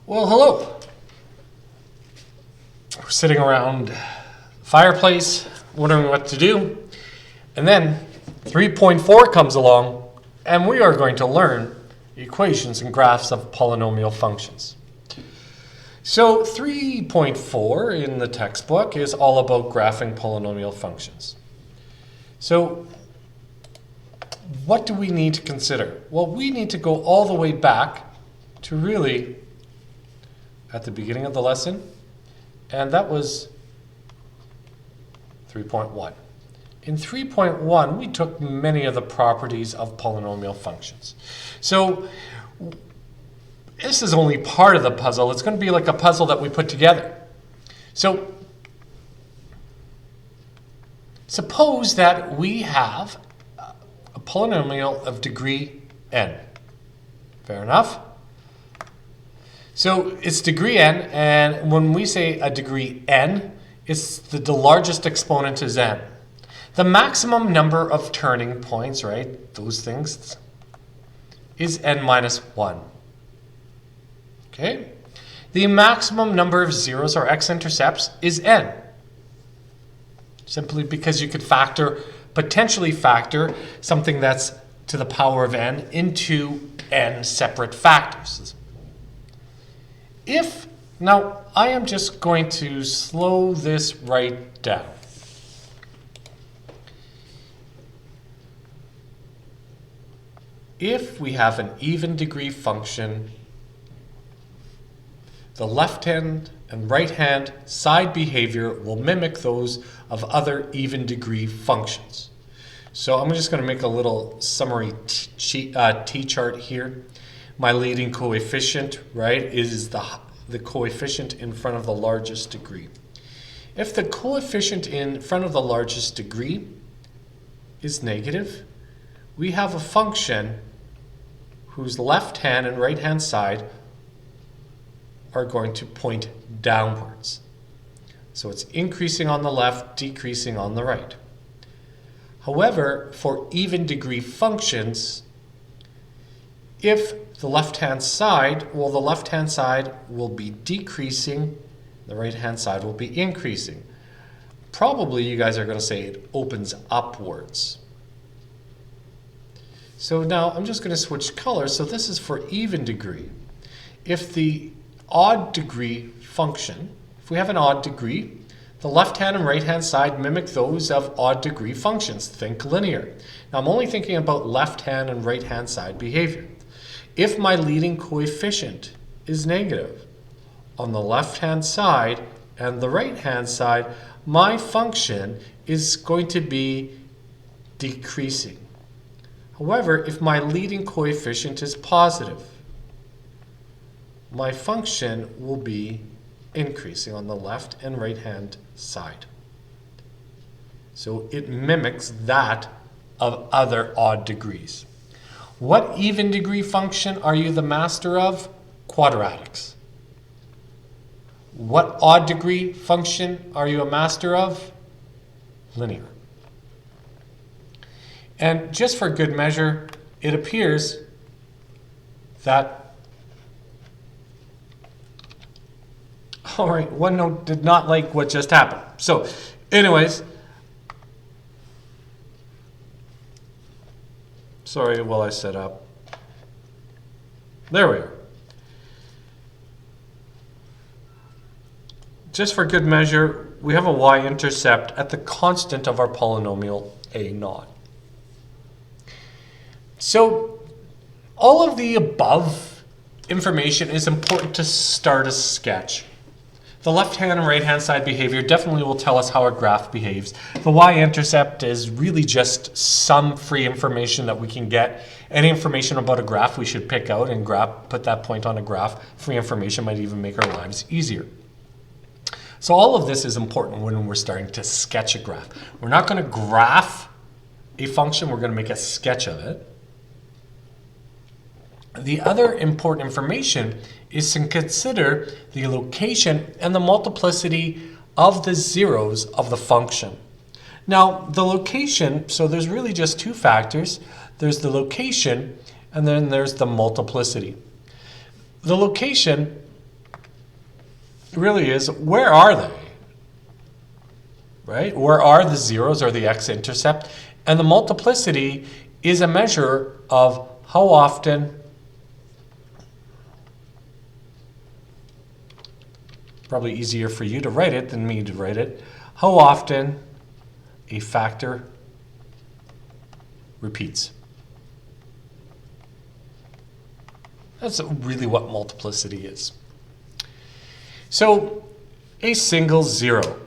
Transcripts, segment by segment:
Well, hello. We're sitting around the fireplace, wondering what to do. And then 3.4 comes along, and we are going to learn equations and graphs of polynomial functions. So 3.4 in the textbook is all about graphing polynomial functions. So what do we need to consider? Well, we need to go all the way back to really at the beginning of the lesson, and that was 3.1. In 3.1, we took many of the properties of polynomial functions. So this is only part of the puzzle. It's going to be like a puzzle that we put together. So suppose that we have a polynomial of degree n. Fair enough? So it's degree n, and when we say a degree n, it's the largest exponent is n. The maximum number of turning points, right, those things, is n minus 1. Okay? The maximum number of zeros or x-intercepts is n. Simply because you could potentially factor something that's to the power of n into n separate factors. Now I am just going to slow this right down. If we have an even degree function, the left hand and right hand side behavior will mimic those of other even degree functions. So I'm just going to make a little summary t-chart here. My leading coefficient, right, is the coefficient in front of the largest degree. If the coefficient in front of the largest degree is negative, we have a function whose left hand and right hand side are going to point downwards. So it's increasing on the left, decreasing on the right. However, for even degree functions, if the left-hand side will be decreasing, the right-hand side will be increasing. Probably you guys are going to say it opens upwards. So now I'm just going to switch colors. So this is for even degree. If the odd degree function, if we have an odd degree, the left-hand and right-hand side mimic those of odd degree functions. Think linear. Now I'm only thinking about left-hand and right-hand side behavior. If my leading coefficient is negative on the left-hand side and the right-hand side, my function is going to be decreasing. However, if my leading coefficient is positive, my function will be increasing on the left and right-hand side. So it mimics that of other odd degrees. What even degree function are you the master of? Quadratics. What odd degree function are you a master of? Linear. And just for good measure, it appears that, all right, OneNote did not like what just happened. So anyways, sorry while I set up. There we are. Just for good measure, we have a y-intercept at the constant of our polynomial a0. So all of the above information is important to start a sketch. The left-hand and right-hand side behavior definitely will tell us how a graph behaves. The y-intercept is really just some free information that we can get. Any information about a graph we should pick out and put that point on a graph. Free information might even make our lives easier. So all of this is important when we're starting to sketch a graph. We're not going to graph a function, we're going to make a sketch of it. The other important information is to consider the location and the multiplicity of the zeros of the function. Now, the location, so there's really just two factors. There's the location, and then there's the multiplicity. The location really is, where are they? Right? Where are the zeros or the x-intercept? And the multiplicity is a measure of how often probably easier for you to write it than me to write it, how often a factor repeats. That's really what multiplicity is. So a single zero.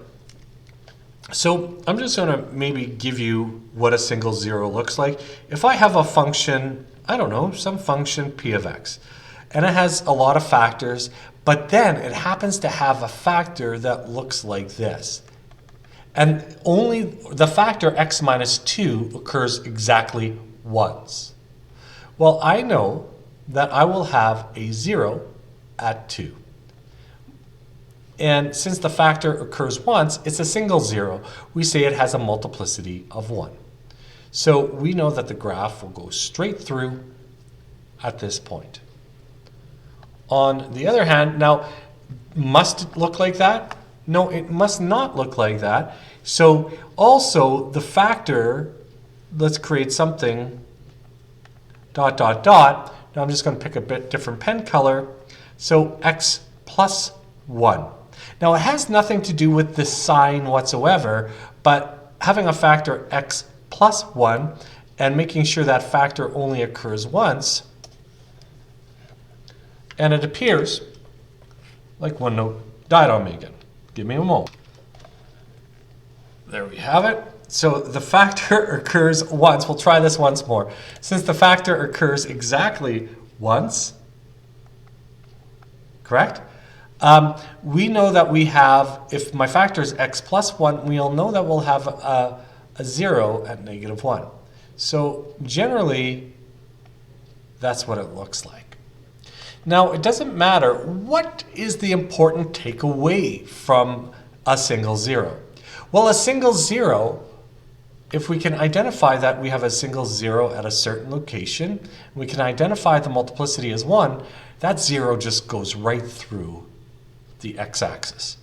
So I'm just going to maybe give you what a single zero looks like. If I have a function, I don't know, some function p of x, and it has a lot of factors, but then it happens to have a factor that looks like this. And only the factor x minus 2 occurs exactly once. Well, I know that I will have a 0 at 2. And since the factor occurs once, it's a single 0. We say it has a multiplicity of 1. So we know that the graph will go straight through at this point. On the other hand, now, must it look like that? No, it must not look like that. So also the factor, let's create something, dot, dot, dot. Now I'm just going to pick a bit different pen color. So x plus 1. Now it has nothing to do with the sign whatsoever, but having a factor x plus 1 and making sure that factor only occurs once, and it appears like OneNote died on me again. Give me a moment. There we have it. So the factor occurs once. We'll try this once more. Since the factor occurs exactly once, correct? We know that we have, if my factor is x plus 1, we'll know that we'll have a 0 at negative 1. So generally, that's what it looks like. Now, it doesn't matter. What is the important takeaway from a single 0? Well, a single 0, if we can identify that we have a single 0 at a certain location, we can identify the multiplicity as 1, that 0 just goes right through the x-axis.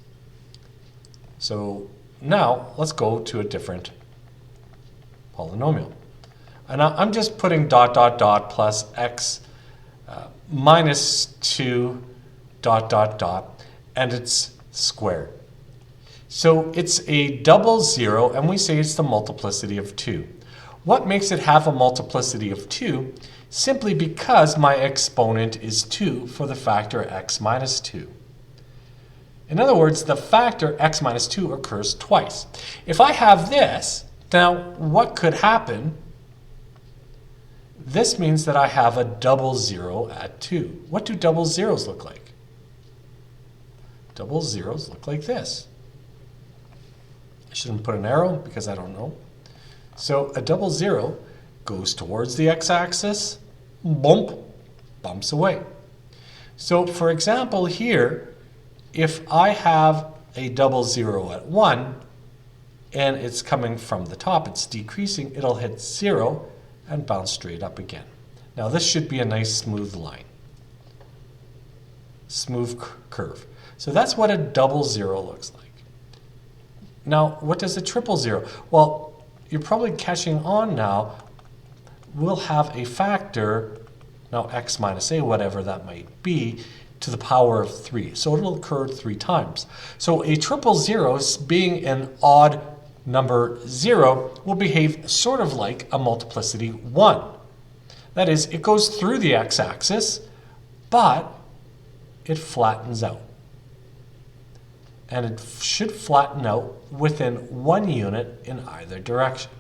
So now let's go to a different polynomial. And I'm just putting dot, dot, dot plus x minus 2 dot, dot, dot, and it's squared. So it's a double 0, and we say it's the multiplicity of 2. What makes it have a multiplicity of 2? Simply because my exponent is 2 for the factor x minus 2. In other words, the factor x minus 2 occurs twice. If I have this, now what could happen? This means that I have a double 0 at 2. What do double zeros look like? Double zeros look like this. I shouldn't put an arrow because I don't know. So a double 0 goes towards the x-axis, bumps away. So for example here, if I have a double 0 at 1, and it's coming from the top, it's decreasing, it'll hit 0 and bounce straight up again. Now this should be a nice smooth line. Smooth curve. So that's what a double 0 looks like. Now, what does a triple 0? Well, you're probably catching on now. We'll have a factor, now x minus a, whatever that might be, to the power of 3. So it'll occur 3 times. So a triple 0, being an odd number 0, will behave sort of like a multiplicity 1. That is, it goes through the x-axis, but it flattens out. And it should flatten out within 1 unit in either direction.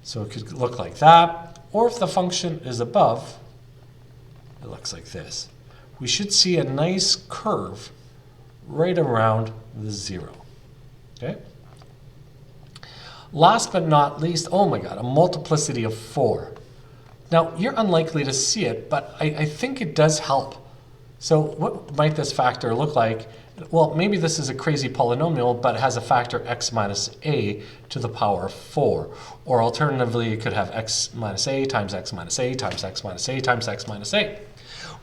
So it could look like that, or if the function is above, it looks like this. We should see a nice curve right around the 0. Okay? Last but not least, oh my God, a multiplicity of 4. Now, you're unlikely to see it, but I think it does help. So what might this factor look like? well, maybe this is a crazy polynomial, but it has a factor x minus a to the power of 4. Or alternatively, it could have x minus a times x minus a times x minus a times x minus a.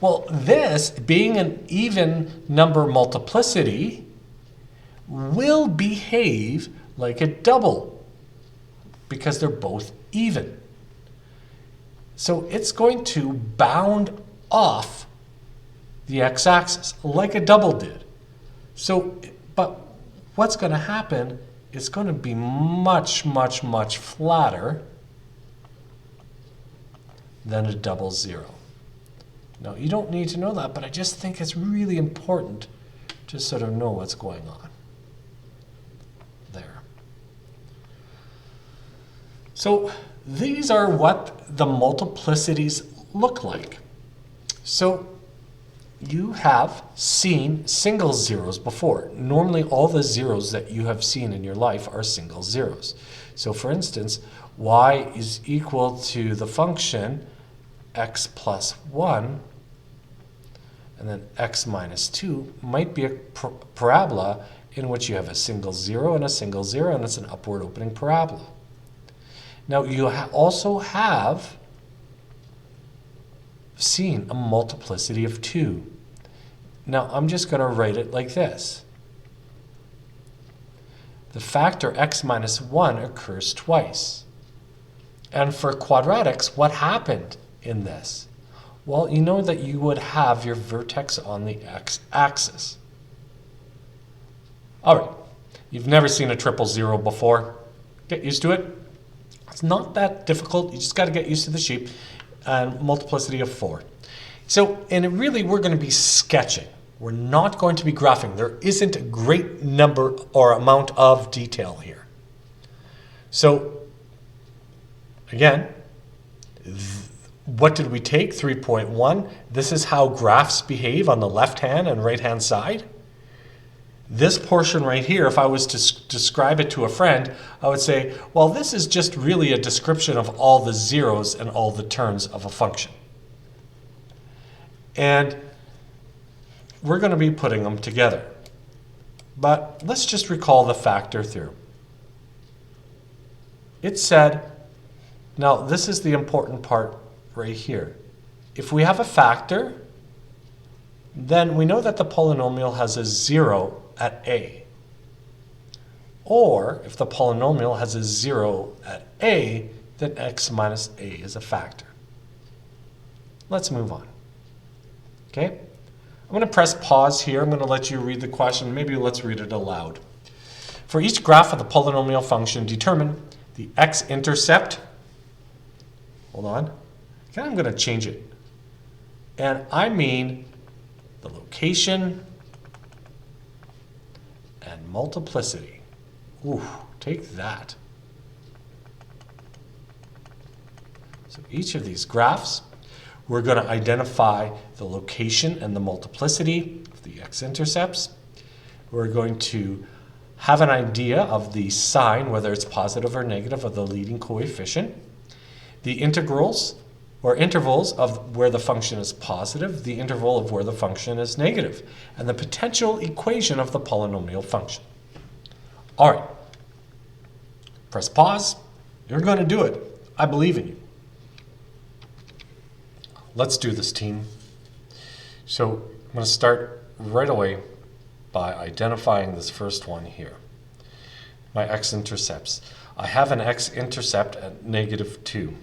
Well, this, being an even number multiplicity, will behave like a double because they're both even. So it's going to bound off the x-axis like a double did. So, but what's going to happen is going to be much, much, much flatter than a double zero. Now, you don't need to know that, but I just think it's really important to sort of know what's going on there. So these are what the multiplicities look like. So you have seen single zeros before. Normally, all the zeros that you have seen in your life are single zeros. So for instance, y is equal to the function x plus 1, and then x minus 2 might be a parabola in which you have a single zero, and it's an upward opening parabola. Now, you also have seen a multiplicity of 2. Now, I'm just going to write it like this. The factor x minus 1 occurs twice. And for quadratics, what happened in this? Well, you know that you would have your vertex on the x-axis. All right, you've never seen a triple zero before. Get used to it. It's not that difficult. You just got to get used to the shape and multiplicity of 4. So, and really, we're going to be sketching. We're not going to be graphing. There isn't a great number or amount of detail here. So, again, what did we take? 3.1. This is how graphs behave on the left-hand and right-hand side. This portion right here, if I was to describe it to a friend, I would say, well, this is just really a description of all the zeros and all the terms of a function. And we're going to be putting them together. But let's just recall the factor theorem. It said, now this is the important part right here. If we have a factor, then we know that the polynomial has a 0 at a. Or if the polynomial has a 0 at a, then x minus a is a factor. Let's move on. Okay? I'm going to press pause here. I'm going to let you read the question. Maybe let's read it aloud. For each graph of the polynomial function, determine the x-intercept. Hold on. Okay, I'm going to change it. And I mean the location and multiplicity. Ooh, take that. So each of these graphs, we're going to identify the location and the multiplicity of the x-intercepts. We're going to have an idea of the sign, whether it's positive or negative, of the leading coefficient. The integrals or intervals of where the function is positive, the interval of where the function is negative, and the potential equation of the polynomial function. All right. Press pause. You're going to do it. I believe in you. Let's do this, team. So I'm going to start right away by identifying this first one here. My x-intercepts. I have an x-intercept at -2.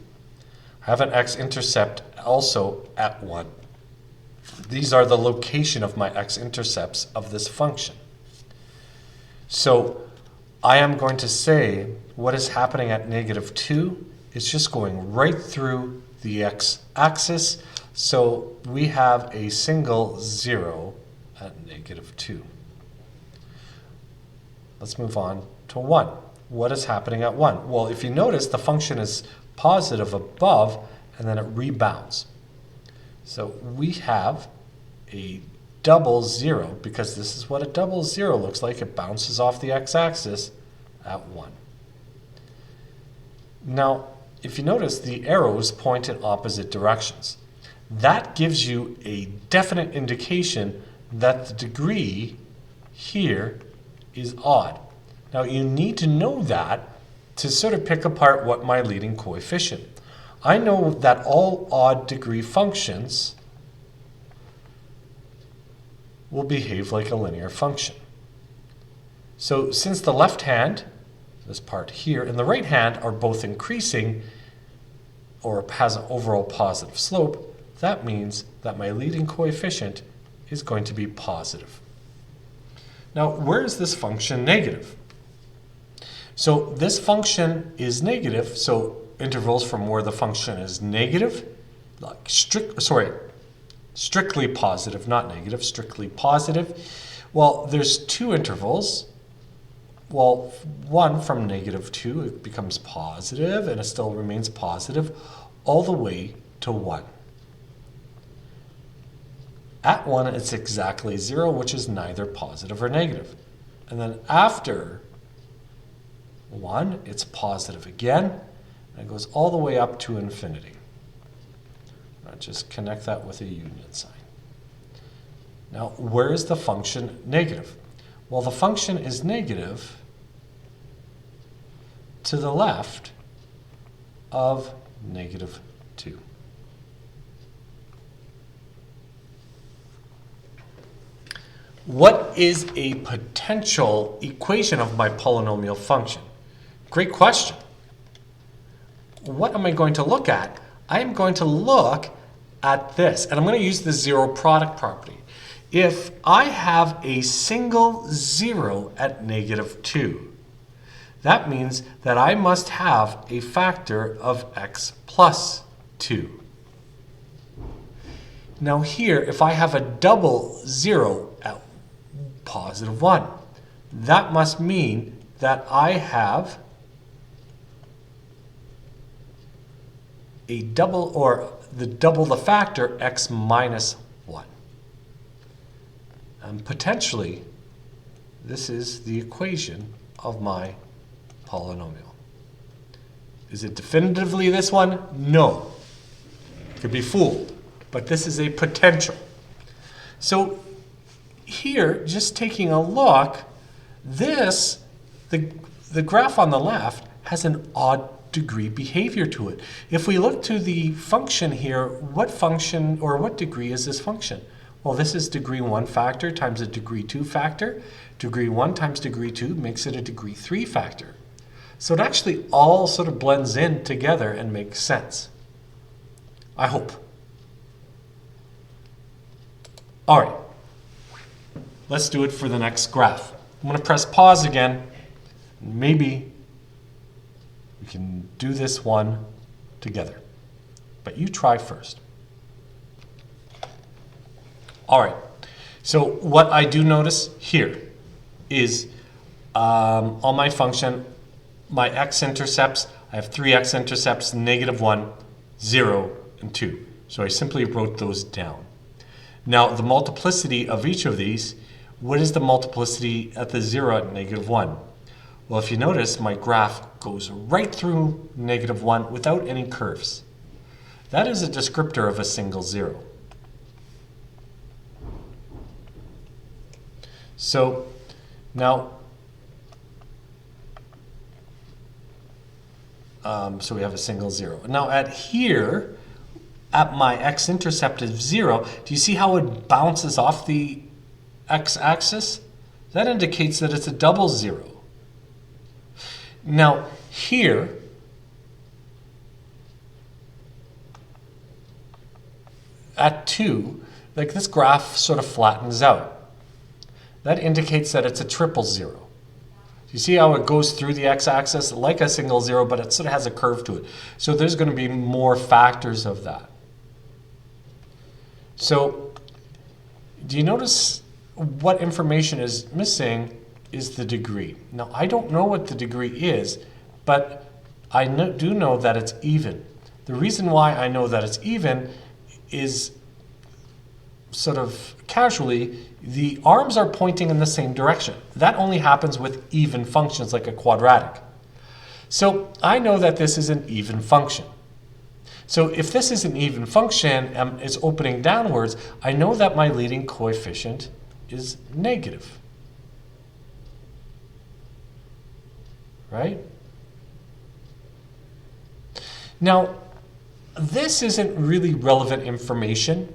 I have an x-intercept also at 1. These are the location of my x-intercepts of this function. So I am going to say what is happening at -2 is just going right through the x-axis. So we have a single 0 at -2. Let's move on to 1. What is happening at 1? Well, if you notice, the function is positive above, and then it rebounds. So we have a double 0, because this is what a double 0 looks like. It bounces off the x-axis at 1. Now, if you notice, the arrows point in opposite directions. That gives you a definite indication that the degree here is odd. Now you need to know that to sort of pick apart what my leading coefficient. I know that all odd degree functions will behave like a linear function. So since the left hand, this part here, and the right hand are both increasing or has an overall positive slope, that means that my leading coefficient is going to be positive. Now, where is this function negative? So this function is negative, so intervals from where the function is negative, like strictly positive, not negative, strictly positive. Well, there's two intervals. Well, one from -2, it becomes positive, and it still remains positive all the way to 1. At 1, it's exactly 0, which is neither positive or negative. And then after 1, it's positive again, and it goes all the way up to infinity. I'll just connect that with a union sign. Now, where is the function negative? Well, the function is negative to the left of -2. What is a potential equation of my polynomial function? Great question. What am I going to look at? I am going to look at this, and I'm going to use the zero product property. If I have a single zero at -2, that means that I must have a factor of x plus 2. Now here, if I have a double zero at +1, that must mean that I have a double, or double the factor x minus 1. And potentially, this is the equation of my polynomial. Is it definitively this one? No. Could be fooled, but this is a potential. So here, just taking a look, this, the graph on the left has an odd degree behavior to it. If we look to the function here, what function or what degree is this function? Well, this is degree 1 factor times a degree 2 factor. Degree 1 times degree 2 makes it a degree 3 factor. So it actually all sort of blends in together and makes sense. I hope. All right. Let's do it for the next graph. I'm going to press pause again. Maybe we can do this one together. But you try first. All right. So what I do notice here is on my function, my x-intercepts, I have 3 x-intercepts, -1, 0, and 2. So I simply wrote those down. Now the multiplicity of each of these, what is the multiplicity at the 0 at -1? Well, if you notice, my graph goes right through -1 without any curves. That is a descriptor of a single 0. So now, so we have a single 0. Now at here, at my x-intercept is 0, do you see how it bounces off the x-axis? That indicates that it's a double 0. Now here, at 2, like this graph sort of flattens out. That indicates that it's a triple 0. You see how it goes through the x-axis like a single 0, but it sort of has a curve to it. So there's going to be more factors of that. So do you notice what information is missing is the degree. Now I don't know what the degree is, but I do know that it's even. The reason why I know that it's even is sort of casually, the arms are pointing in the same direction. That only happens with even functions like a quadratic. So I know that this is an even function. So if this is an even function and it's opening downwards, I know that my leading coefficient is negative. right? Now, this isn't really relevant information,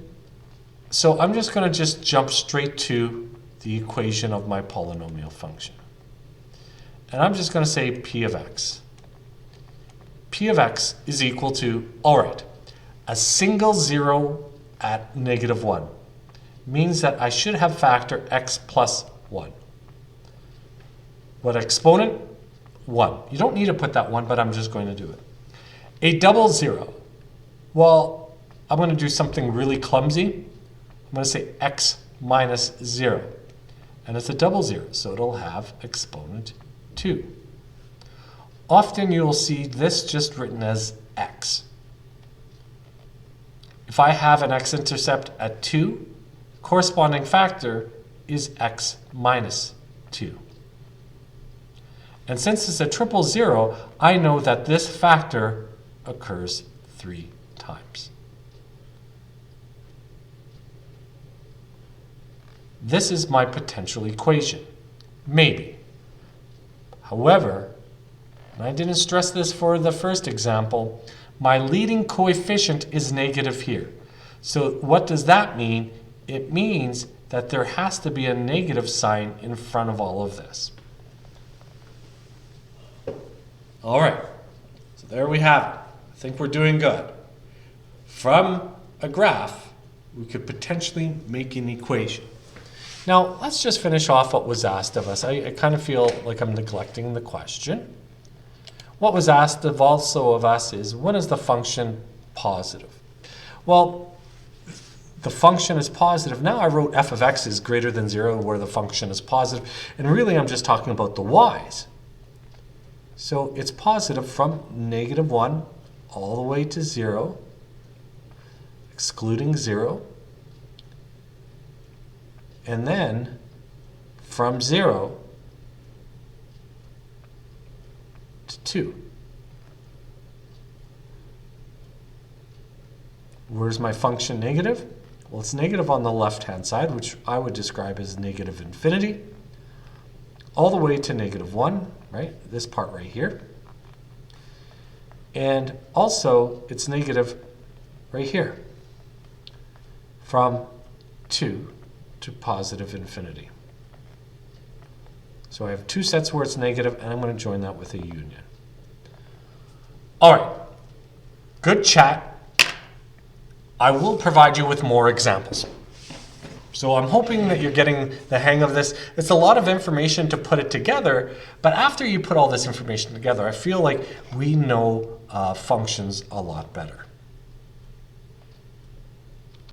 so I'm just going to jump straight to the equation of my polynomial function. And I'm just going to say p of x. P of x is equal to, all right, a single zero at -1 means that I should have factor x plus 1. What exponent? 1. You don't need to put that 1, but I'm just going to do it. A double zero. Well, I'm going to do something really clumsy. I'm going to say x minus 0. And it's a double zero, so it'll have exponent 2. Often you'll see this just written as x. If I have an x-intercept at 2, corresponding factor is x minus 2. And since it's a triple zero, I know that this factor occurs 3 times. This is my potential equation, maybe. However, and I didn't stress this for the first example, my leading coefficient is negative here. So what does that mean? It means that there has to be a negative sign in front of all of this. All right, so there we have it. I think we're doing good. From a graph, we could potentially make an equation. Now, let's just finish off what was asked of us. I kind of feel like I'm neglecting the question. What was asked of us is, when is the function positive? Well, the function is positive. Now I wrote f of x is greater than 0 where the function is positive. And really, I'm just talking about the y's. So it's positive from -1 all the way to 0, excluding 0. And then from 0 to 2. Where's my function negative? Well, it's negative on the left-hand side, which I would describe as negative infinity, all the way to -1, right? This part right here. And also, it's negative right here, from 2 to positive infinity. So I have 2 sets where it's negative, and I'm going to join that with a union. All right, good chat. I will provide you with more examples. So I'm hoping that you're getting the hang of this. It's a lot of information to put it together, but after you put all this information together, I feel like we know functions a lot better.